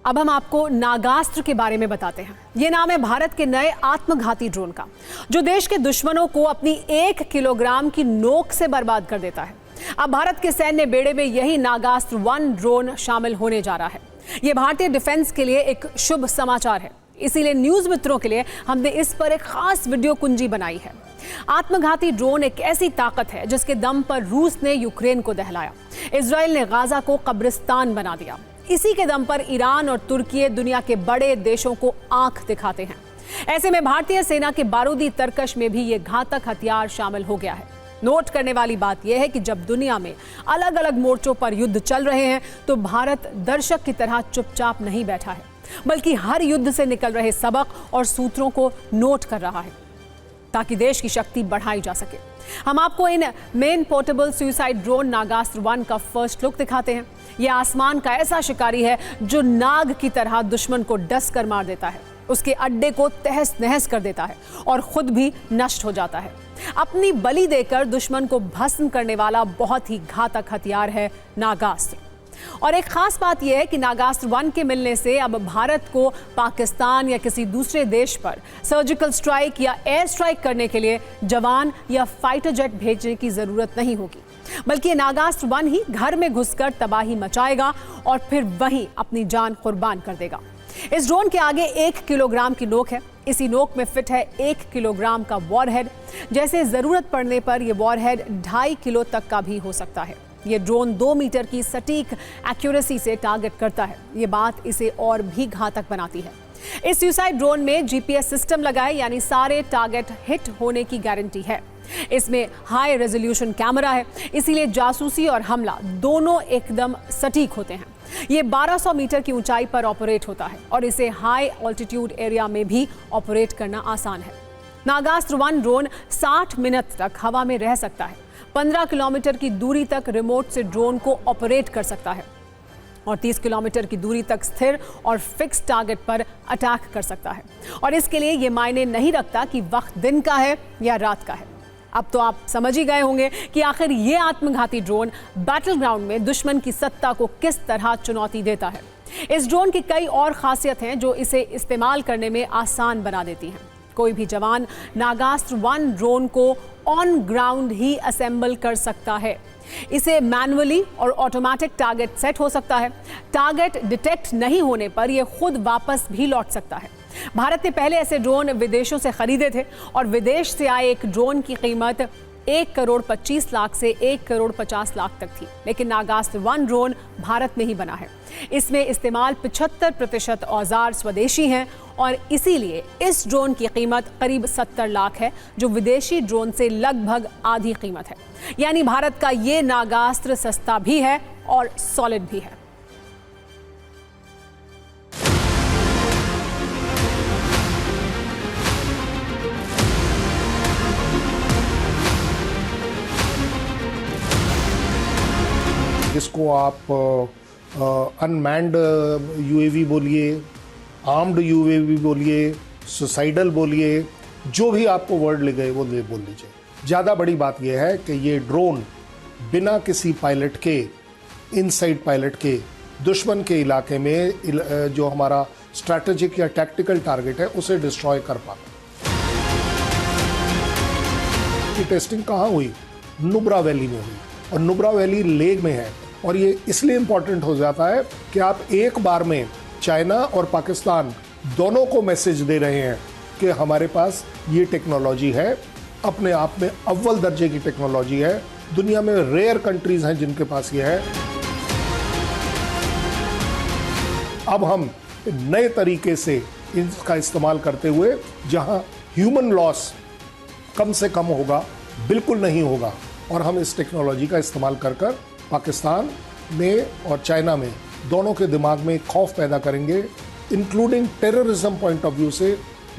अब हम आपको नागास्त्र के बारे में बताते हैं। ये नाम है भारत के नए आत्मघाती ड्रोन का, जो देश के दुश्मनों को अपनी 1 किलोग्राम की नोक से बर्बाद कर देता है। अब भारत के सैन्य बेड़े में यही नागास्त्र 1 ड्रोन शामिल होने जा रहा है। ये भारतीय डिफेंस के लिए एक शुभ समाचार है, इसीलिए न्यूज मित्रों के लिए हमने इस पर एक खास वीडियो कुंजी बनाई है। आत्मघाती ड्रोन एक ऐसी ताकत है जिसके दम पर रूस ने यूक्रेन को दहलाया, इजराइल ने गाजा को कब्रिस्तान बना दिया। इसी के दम पर ईरान और तुर्की दुनिया के बड़े देशों को आंख दिखाते हैं। ऐसे में भारतीय सेना के बारूदी तरकश में भी ये घातक हथियार शामिल हो गया है। नोट करने वाली बात यह है कि जब दुनिया में अलग अलग मोर्चों पर युद्ध चल रहे हैं तो भारत दर्शक की तरह चुपचाप नहीं बैठा है, बल्कि हर युद्ध से निकल रहे सबक और सूत्रों को नोट कर रहा है ताकि देश की शक्ति बढ़ाई जा सके। हम आपको इन man portable suicide drone Nagastra 1 का फर्स्ट लुक दिखाते हैं। यह आसमान का ऐसा शिकारी है जो नाग की तरह दुश्मन को डस कर मार देता है, उसके अड्डे को तहस नहस कर देता है और खुद भी नष्ट हो जाता है। अपनी बलि देकर दुश्मन को भस्म करने वाला बहुत ही घातक हथियार है नागास्त्र। और एक खास बात यह है कि नागास्त्र 1 के मिलने से अब भारत को पाकिस्तान या किसी दूसरे देश पर सर्जिकल स्ट्राइक या एयर स्ट्राइक करने के लिए जवान या फाइटर जेट भेजने की जरूरत नहीं होगी, बल्कि नागास्त्र 1 ही घर में घुसकर तबाही मचाएगा और फिर वहीं अपनी जान कुर्बान कर देगा। इस ड्रोन के आगे 1 किलोग्राम की नोक है। इसी नोक में फिट है 1 किलोग्राम का वॉरहेड। जैसे जरूरत पड़ने पर यह वॉरहेड 2.5 किलो तक का भी हो सकता है। ये ड्रोन 2 मीटर की सटीक एक्यूरेसी से टारगेट करता है। ये बात इसे और भी घातक बनाती है। इस सुसाइड ड्रोन में जीपीएस सिस्टम लगा है, यानी सारे टारगेट हिट होने की गारंटी है। इसमें हाई रेजोल्यूशन कैमरा है, इसीलिए जासूसी और हमला दोनों एकदम सटीक होते हैं। ये 1200 मीटर की ऊंचाई पर ऑपरेट होता है और इसे हाई ऑल्टीट्यूड एरिया में भी ऑपरेट करना आसान है। नागास्त्र 1 ड्रोन 60 मिनट तक हवा में रह सकता है, 15 किलोमीटर की दूरी तक रिमोट से ड्रोन को ऑपरेट कर सकता है और 30 किलोमीटर की दूरी तक स्थिर और फिक्स टारगेट पर अटैक कर सकता है। और इसके लिए ये मायने नहीं रखता कि वक्त दिन का है या रात का है। अब तो आप समझ ही गए होंगे कि आखिर ये आत्मघाती ड्रोन बैटल ग्राउंड में दुश्मन की सत्ता को किस तरह चुनौती देता है। इस ड्रोन की कई और खासियत हैं जो इसे इस्तेमाल करने में आसान बना देती हैं। कोई भी जवान नागास्त्र 1 ड्रोन को ऑन ग्राउंड ही असेंबल कर सकता है। इसे मैनुअली और ऑटोमेटिक टारगेट सेट हो सकता है। टारगेट डिटेक्ट नहीं होने पर यह खुद वापस भी लौट सकता है। भारत ने पहले ऐसे ड्रोन विदेशों से खरीदे थे और विदेश से आए एक ड्रोन की कीमत 1,25,00,000 से 1,50,00,000 तक थी, लेकिन नागास्त्र 1 ड्रोन भारत में ही बना है। इसमें इस्तेमाल 75% औजार स्वदेशी हैं और इसीलिए इस ड्रोन की कीमत करीब 70 लाख है, जो विदेशी ड्रोन से लगभग आधी कीमत है। यानी भारत का ये नागास्त्र सस्ता भी है और सॉलिड भी है। इसको आप अनमैन्ड यूएवी बोलिए, आर्म्ड यूएवी बोलिए, सुसाइडल बोलिए, जो भी आपको वर्ड लगे वो बोल लीजिए। ज़्यादा बड़ी बात यह है कि ये ड्रोन बिना किसी पायलट के, इनसाइड पायलट के, दुश्मन के इलाके में जो हमारा स्ट्रैटेजिक या टैक्टिकल टारगेट है उसे डिस्ट्रॉय कर पाता है। टेस्टिंग कहाँ हुई? नुब्रा वैली में हुई और नुब्रा वैली लेह में है। और ये इसलिए इम्पॉर्टेंट हो जाता है कि आप एक बार में चाइना और पाकिस्तान दोनों को मैसेज दे रहे हैं कि हमारे पास ये टेक्नोलॉजी है, अपने आप में अव्वल दर्जे की टेक्नोलॉजी है। दुनिया में रेयर कंट्रीज हैं जिनके पास ये है। अब हम नए तरीके से इसका इस्तेमाल करते हुए, जहां ह्यूमन लॉस कम से कम होगा, बिल्कुल नहीं होगा, और हम इस टेक्नोलॉजी का इस्तेमाल कर पाकिस्तान में और चाइना में दोनों के दिमाग में खौफ पैदा करेंगे, including terrorism point of view से।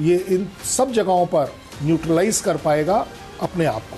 ये इन सब जगहों पर न्यूट्रलाइज कर पाएगा अपने आप को।